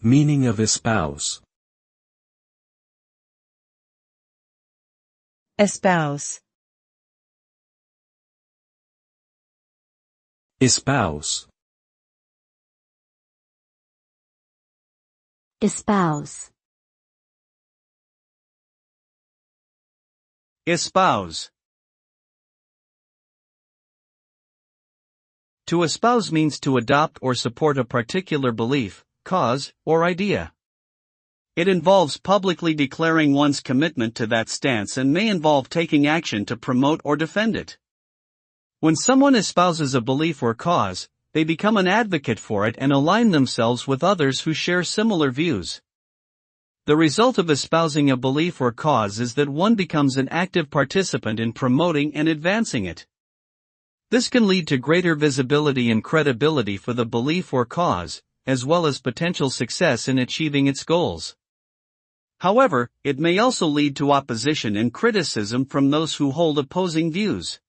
Meaning of espouse. Espouse. Espouse. Espouse. Espouse. To espouse means to adopt or support a particular belief, cause, or idea. It involves publicly declaring one's commitment to that stance and may involve taking action to promote or defend it. When someone espouses a belief or cause, they become an advocate for it and align themselves with others who share similar views. The result of espousing a belief or cause is that one becomes an active participant in promoting and advancing it. This can lead to greater visibility and credibility for the belief or cause, as well as potential success in achieving its goals. However, it may also lead to opposition and criticism from those who hold opposing views.